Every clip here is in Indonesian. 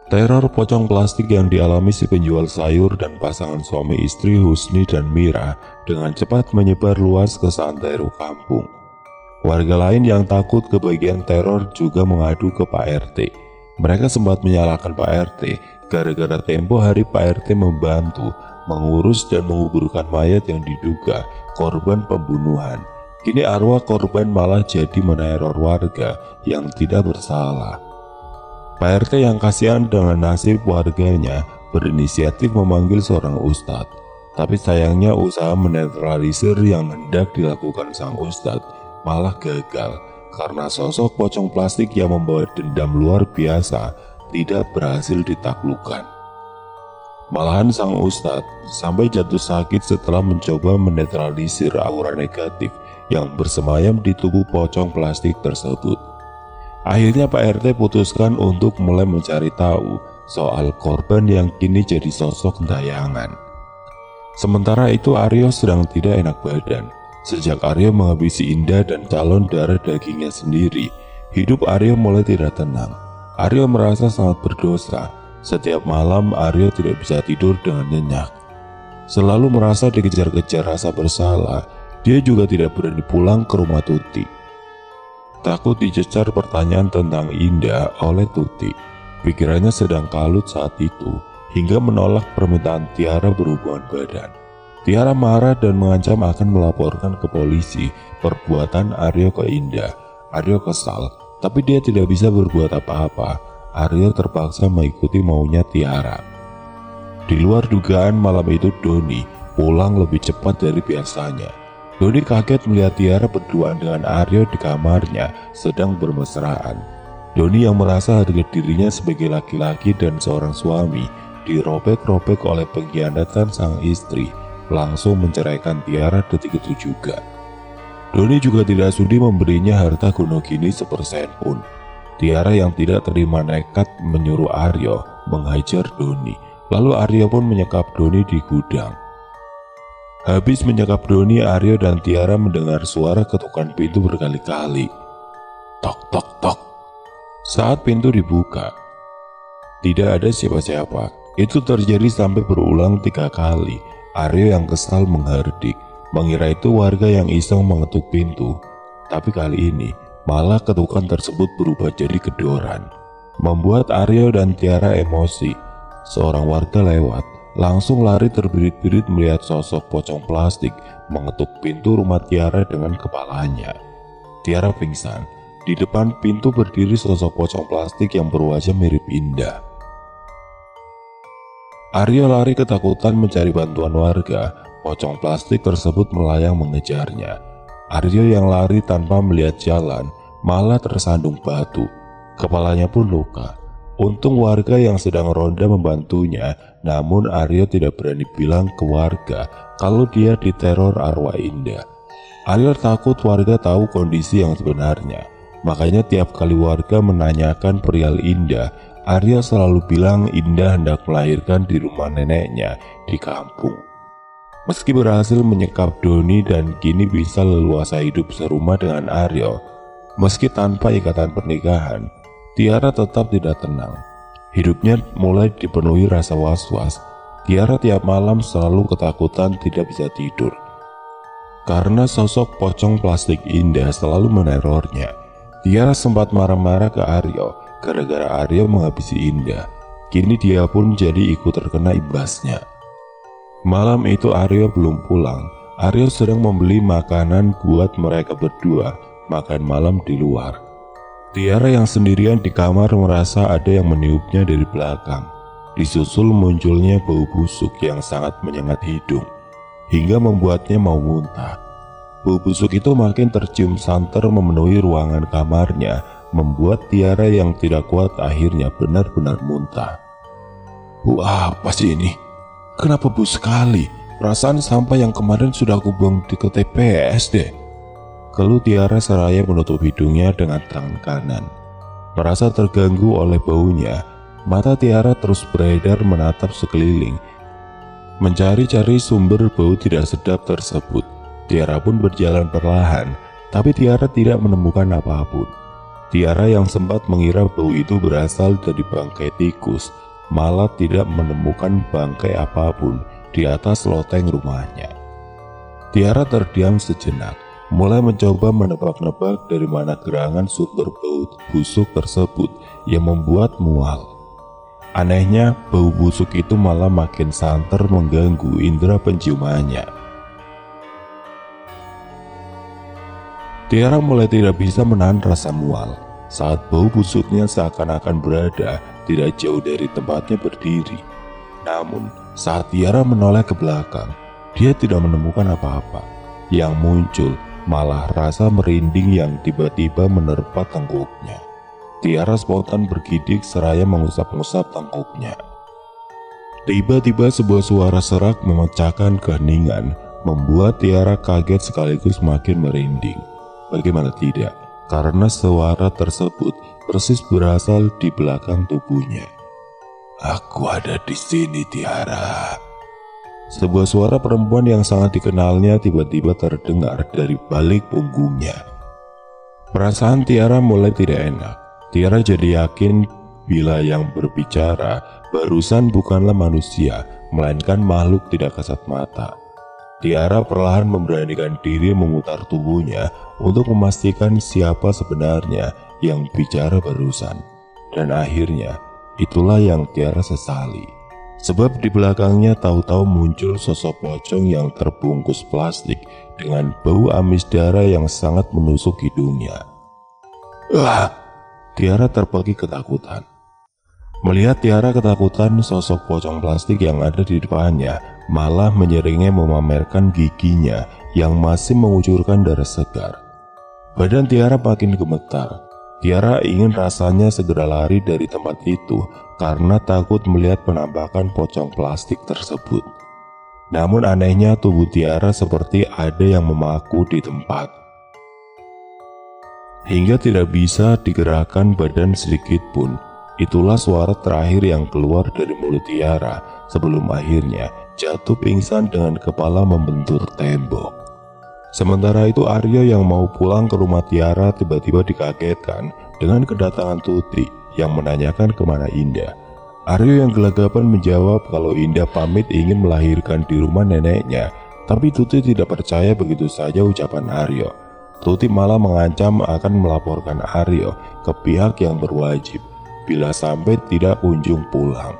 Teror pocong plastik yang dialami si penjual sayur dan pasangan suami istri Husni dan Mira dengan cepat menyebar luas ke seantero kampung. Warga lain yang takut kebagian teror juga mengadu ke Pak RT. Mereka sempat menyalahkan Pak RT gara-gara tempo hari Pak RT membantu mengurus dan menguburkan mayat yang diduga korban pembunuhan. Kini arwah korban malah jadi meneror warga yang tidak bersalah. Pak RT yang kasihan dengan nasib warganya berinisiatif memanggil seorang ustadz. Tapi sayangnya usaha menetralisir yang hendak dilakukan sang ustadz malah gagal karena sosok pocong plastik yang membawa dendam luar biasa tidak berhasil ditaklukkan. Malahan sang ustadz sampai jatuh sakit setelah mencoba menetralisir aura negatif yang bersemayam di tubuh pocong plastik tersebut. Akhirnya Pak RT putuskan untuk mulai mencari tahu soal korban yang kini jadi sosok gentayangan. Sementara itu Aryo sedang tidak enak badan. Sejak Aryo menghabisi Indah dan calon darah dagingnya sendiri, hidup Aryo mulai tidak tenang. Aryo merasa sangat berdosa. Setiap malam Aryo tidak bisa tidur dengan nyenyak. Selalu merasa dikejar-kejar rasa bersalah. Dia juga tidak berani pulang ke rumah Tuti. Takut dicecar pertanyaan tentang Indah oleh Tuti. Pikirannya sedang kalut saat itu, hingga menolak permintaan Tiara berhubungan badan. Tiara marah dan mengancam akan melaporkan ke polisi perbuatan Aryo ke Indah. Aryo kesal, tapi dia tidak bisa berbuat apa-apa. Aryo terpaksa mengikuti maunya Tiara. Di luar dugaan, malam itu Doni pulang lebih cepat dari biasanya. Doni kaget melihat Tiara berduaan dengan Aryo di kamarnya sedang bermesraan. Doni yang merasa harga dirinya sebagai laki-laki dan seorang suami dirobek-robek oleh pengkhianatan sang istri, langsung menceraikan Tiara detik itu juga. Doni juga tidak sudi memberinya harta kuno gini sepersen pun. Tiara yang tidak terima nekat menyuruh Aryo menghajar Doni. Lalu Aryo pun menyekap Doni di gudang. Habis menyekap Doni, Aryo dan Tiara mendengar suara ketukan pintu berkali-kali. Tok tok tok. Saat pintu dibuka, tidak ada siapa-siapa. Itu terjadi sampai berulang 3 kali. Aryo yang kesal menghardik, mengira itu warga yang iseng mengetuk pintu. Tapi kali ini, malah ketukan tersebut berubah jadi gedoran, membuat Aryo dan Tiara emosi. Seorang warga lewat, langsung lari terbirit-birit melihat sosok pocong plastik mengetuk pintu rumah Tiara dengan kepalanya. Tiara pingsan. Di depan pintu berdiri sosok pocong plastik yang berwajah mirip Indah. Aryo lari ketakutan mencari bantuan warga. Pocong plastik tersebut melayang mengejarnya. Aryo yang lari tanpa melihat jalan malah tersandung batu. Kepalanya pun luka. Untung warga yang sedang ronda membantunya, namun Aryo tidak berani bilang ke warga kalau dia diteror arwah Indah. Aryo takut warga tahu kondisi yang sebenarnya. Makanya tiap kali warga menanyakan perihal Indah, Aryo selalu bilang Indah hendak melahirkan di rumah neneknya di kampung. Meski berhasil menyekap Doni dan kini bisa leluasa hidup serumah dengan Aryo, meski tanpa ikatan pernikahan, Tiara tetap tidak tenang. Hidupnya mulai dipenuhi rasa was-was. Tiara tiap malam selalu ketakutan tidak bisa tidur. Karena sosok pocong plastik Indah selalu menerornya. Tiara sempat marah-marah ke Aryo gara-gara Aryo menghabisi Indah. Kini dia pun jadi ikut terkena imbasnya. Malam itu Aryo belum pulang. Aryo sedang membeli makanan buat mereka berdua makan malam di luar. Tiara yang sendirian di kamar merasa ada yang meniupnya dari belakang. Disusul munculnya bau busuk yang sangat menyengat hidung, hingga membuatnya mau muntah. Bau busuk itu makin tercium santer memenuhi ruangan kamarnya, membuat Tiara yang tidak kuat akhirnya benar-benar muntah. Apa sih ini? Kenapa bau sekali? Perasaan sampah yang kemarin sudah aku buang di ke TPS deh. Keluh Tiara seraya menutup hidungnya dengan tangan kanan. Merasa terganggu oleh baunya, mata Tiara terus beredar menatap sekeliling, mencari-cari sumber bau tidak sedap tersebut. Tiara pun berjalan perlahan, tapi Tiara tidak menemukan apapun. Tiara yang sempat mengira bau itu berasal dari bangkai tikus, malah tidak menemukan bangkai apapun di atas loteng rumahnya. Tiara terdiam sejenak, mulai mencoba menebak-nebak dari mana gerangan sumber bau busuk tersebut yang membuat mual. Anehnya, bau busuk itu malah makin santer mengganggu indera penciumannya. Tiara mulai tidak bisa menahan rasa mual saat bau busuknya seakan-akan berada tidak jauh dari tempatnya berdiri. Namun, saat Tiara menoleh ke belakang, dia tidak menemukan apa-apa. Yang muncul malah rasa merinding yang tiba-tiba menerpa tengkuknya. Tiara spontan bergidik seraya mengusap-ngusap tengkuknya. Tiba-tiba sebuah suara serak memecahkan keheningan, membuat Tiara kaget sekaligus makin merinding. Bagaimana tidak, karena suara tersebut persis berasal di belakang tubuhnya. "Aku ada di sini, Tiara." Sebuah suara perempuan yang sangat dikenalnya tiba-tiba terdengar dari balik punggungnya. Perasaan Tiara mulai tidak enak. Tiara jadi yakin bila yang berbicara barusan bukanlah manusia, melainkan makhluk tidak kasat mata. Tiara perlahan memberanikan diri memutar tubuhnya untuk memastikan siapa sebenarnya yang bicara barusan. Dan akhirnya, itulah yang Tiara sesali. Sebab di belakangnya tahu-tahu muncul sosok pocong yang terbungkus plastik dengan bau amis darah yang sangat menusuk hidungnya. "Ah!" Tiara terpekik ketakutan. Melihat Tiara ketakutan, sosok pocong plastik yang ada di depannya malah menyeringnya memamerkan giginya yang masih mengucurkan darah segar. Badan Tiara makin gemetar. Tiara ingin rasanya segera lari dari tempat itu karena takut melihat penampakan pocong plastik tersebut. Namun anehnya tubuh Tiara seperti ada yang memaku di tempat, hingga tidak bisa digerakkan badan sedikit pun. Itulah suara terakhir yang keluar dari mulut Tiara sebelum akhirnya jatuh pingsan dengan kepala membentur tembok. Sementara itu Aryo yang mau pulang ke rumah Tiara tiba-tiba dikagetkan dengan kedatangan Tuti yang menanyakan kemana Indah. Aryo yang gelagapan menjawab kalau Indah pamit ingin melahirkan di rumah neneknya, tapi Tuti tidak percaya begitu saja ucapan Aryo. Tuti malah mengancam akan melaporkan Aryo ke pihak yang berwajib bila sampai tidak kunjung pulang.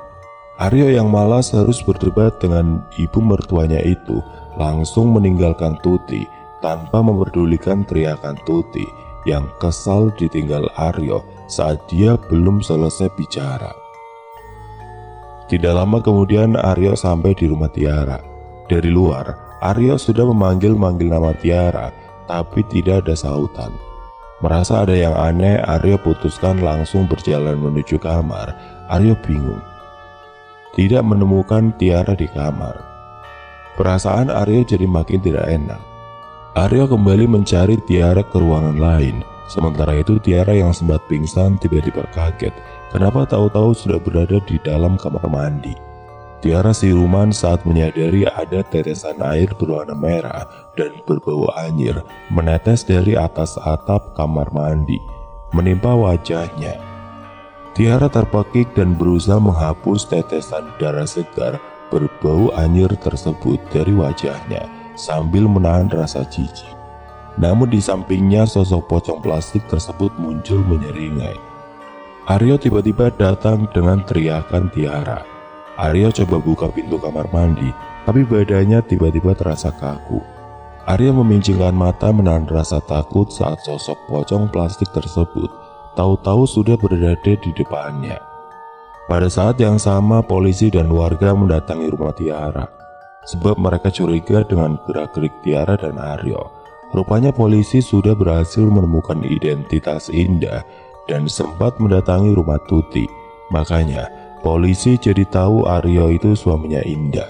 Aryo yang malas harus berdebat dengan ibu mertuanya itu langsung meninggalkan Tuti tanpa memperdulikan teriakan Tuti yang kesal ditinggal Aryo saat dia belum selesai bicara. Tidak lama kemudian Aryo sampai di rumah Tiara. Dari luar, Aryo sudah memanggil-manggil nama Tiara, tapi tidak ada sautan. Merasa ada yang aneh, Aryo putuskan langsung berjalan menuju kamar. Aryo bingung, tidak menemukan Tiara di kamar. Perasaan Aryo jadi makin tidak enak. Aryo kembali mencari Tiara ke ruangan lain. Sementara itu Tiara yang sempat pingsan tiba-tiba kaget. Kenapa tahu-tahu sudah berada di dalam kamar mandi. Tiara siluman saat menyadari ada tetesan air berwarna merah dan berbau anyir menetes dari atas atap kamar mandi, menimpa wajahnya. Tiara terpekik dan berusaha menghapus tetesan darah segar berbau anyir tersebut dari wajahnya sambil menahan rasa jijik. Namun di sampingnya sosok pocong plastik tersebut muncul menyeringai. Aryo tiba-tiba datang dengan teriakan Tiara. Aryo coba buka pintu kamar mandi, tapi badannya tiba-tiba terasa kaku. Aryo memincingkan mata menahan rasa takut saat sosok pocong plastik tersebut tahu-tahu sudah berada di depannya. Pada saat yang sama polisi dan warga mendatangi rumah Tiara, sebab mereka curiga dengan gerak-gerik Tiara dan Aryo. Rupanya polisi sudah berhasil menemukan identitas Indah dan sempat mendatangi rumah Tuti. Makanya polisi jadi tahu Aryo itu suaminya Indah.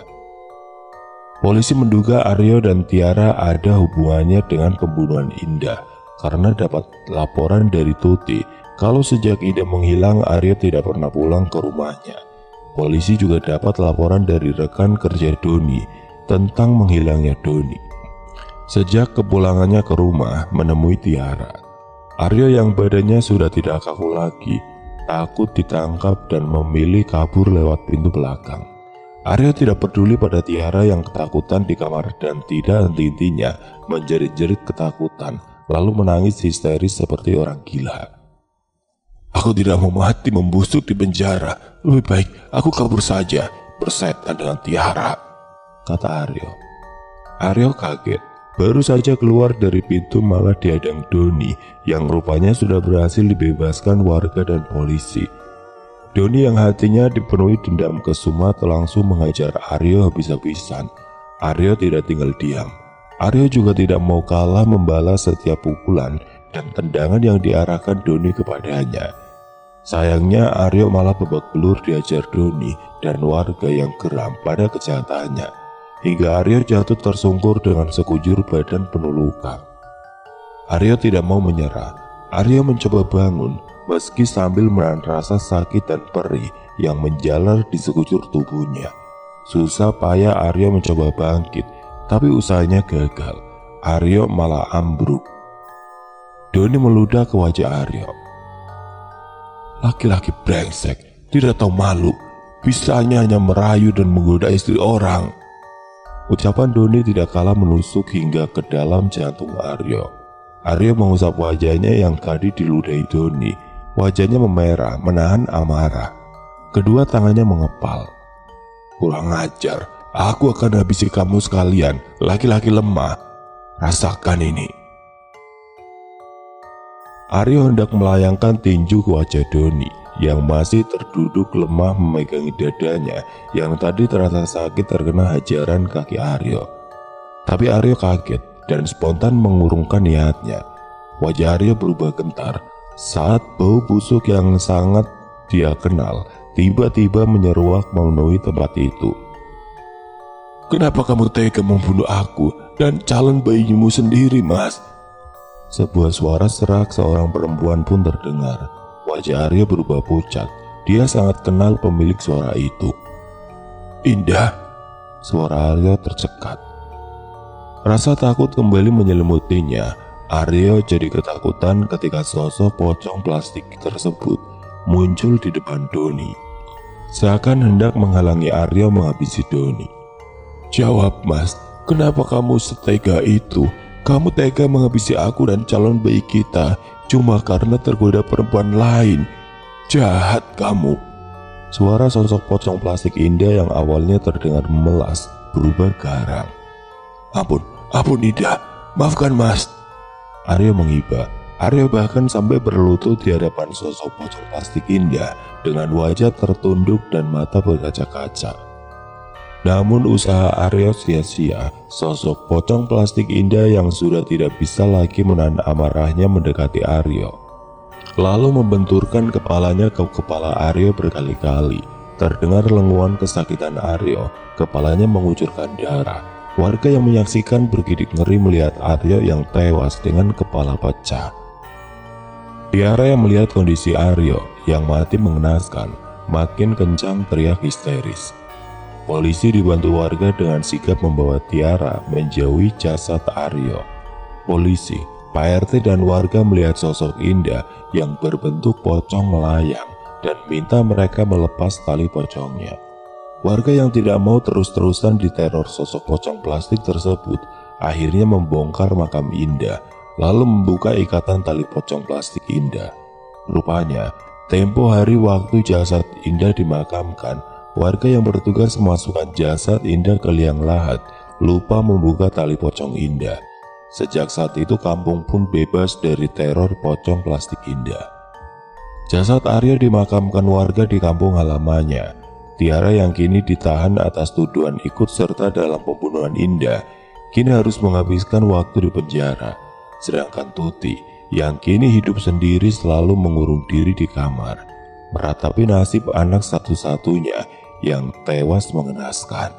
Polisi menduga Aryo dan Tiara ada hubungannya dengan pembunuhan Indah karena dapat laporan dari Tuti kalau sejak Indah menghilang Aryo tidak pernah pulang ke rumahnya. Polisi juga dapat laporan dari rekan kerja Doni tentang menghilangnya Doni sejak kepulangannya ke rumah menemui Tiara. Aryo yang badannya sudah tidak kaku lagi, takut ditangkap dan memilih kabur lewat pintu belakang. Aryo tidak peduli pada Tiara yang ketakutan di kamar dan tidak henti-hentinya menjerit-jerit ketakutan, lalu menangis histeris seperti orang gila. "Aku tidak mau mati membusuk di penjara. Lebih baik aku kabur saja, bersetan dengan Tiara," kata Aryo. Aryo kaget. Baru saja keluar dari pintu malah dihadang Doni yang rupanya sudah berhasil dibebaskan warga dan polisi. Doni yang hatinya dipenuhi dendam kesumat langsung mengajar Aryo habis-habisan. Aryo tidak tinggal diam. Aryo juga tidak mau kalah membalas setiap pukulan dan tendangan yang diarahkan Doni kepadanya. Sayangnya Aryo malah babak belur diajar Doni dan warga yang geram pada kejahatannya, hingga Aryo jatuh tersungkur dengan sekujur badan penuh luka. Aryo tidak mau menyerah. Aryo mencoba bangun meski sambil menahan rasa sakit dan perih yang menjalar di sekujur tubuhnya. Susah payah Aryo mencoba bangkit, tapi usahanya gagal. Aryo malah ambruk. Doni meludah ke wajah Aryo. "Laki-laki brengsek, tidak tahu malu, bisanya hanya merayu dan menggoda istri orang." Ucapan Doni tidak kalah menusuk hingga ke dalam jantung Aryo. Aryo mengusap wajahnya yang tadi diludahi Doni. Wajahnya memerah, menahan amarah. Kedua tangannya mengepal. "Kurang ajar, aku akan habisi kamu sekalian, laki-laki lemah. Rasakan ini." Aryo hendak melayangkan tinju ke wajah Doni yang masih terduduk lemah memegangi dadanya yang tadi terasa sakit terkena hajaran kaki Aryo. Tapi Aryo kaget dan spontan mengurungkan niatnya. Wajah Aryo berubah gentar saat bau busuk yang sangat dia kenal tiba-tiba menyeruak memenuhi tempat itu. "Kenapa kamu tega membunuh aku dan calon bayimu sendiri, Mas?" Sebuah suara serak seorang perempuan pun terdengar. Wajah Aryo berubah pucat. Dia sangat kenal pemilik suara itu. "Indah," suara Aryo tercekat. Rasa takut kembali menyelimutinya. Aryo jadi ketakutan ketika sosok pocong plastik tersebut muncul di depan Doni, seakan hendak menghalangi Aryo menghabisi Doni. "Jawab, Mas, kenapa kamu setega itu? Kamu tega menghabisi aku dan calon bayi kita cuma karena tergoda perempuan lain. Jahat kamu." Suara sosok pocong plastik indah yang awalnya terdengar memelas berubah garang. Ampun Indah, maafkan Mas." Aryo mengiba. Aryo bahkan sampai berlutut di hadapan sosok pocong plastik indah dengan wajah tertunduk dan mata berkaca-kaca. Namun usaha Aryo sia-sia. Sosok pocong plastik indah yang sudah tidak bisa lagi menahan amarahnya mendekati Aryo, lalu membenturkan kepalanya ke kepala Aryo berkali-kali. Terdengar lenguan kesakitan Aryo, kepalanya mengucurkan darah. Warga yang menyaksikan bergidik ngeri melihat Aryo yang tewas dengan kepala pecah. Tiara yang melihat kondisi Aryo yang mati mengenaskan, makin kencang teriak histeris. Polisi dibantu warga dengan sigap membawa Tiara menjauhi jasad Aryo. Polisi, Pak RT dan warga melihat sosok Indah yang berbentuk pocong melayang dan minta mereka melepas tali pocongnya. Warga yang tidak mau terus-terusan diteror sosok pocong plastik tersebut akhirnya membongkar makam Indah, lalu membuka ikatan tali pocong plastik Indah. Rupanya, tempo hari waktu jasad Indah dimakamkan, warga yang bertugas memasukkan jasad Indah ke liang lahat lupa membuka tali pocong Indah. Sejak saat itu kampung pun bebas dari teror pocong plastik Indah. Jasad Aryo dimakamkan warga di kampung halamannya. Tiara yang kini ditahan atas tuduhan ikut serta dalam pembunuhan Indah kini harus menghabiskan waktu di penjara. Sedangkan Tuti yang kini hidup sendiri selalu mengurung diri di kamar, meratapi nasib anak satu-satunya yang tewas mengenaskan.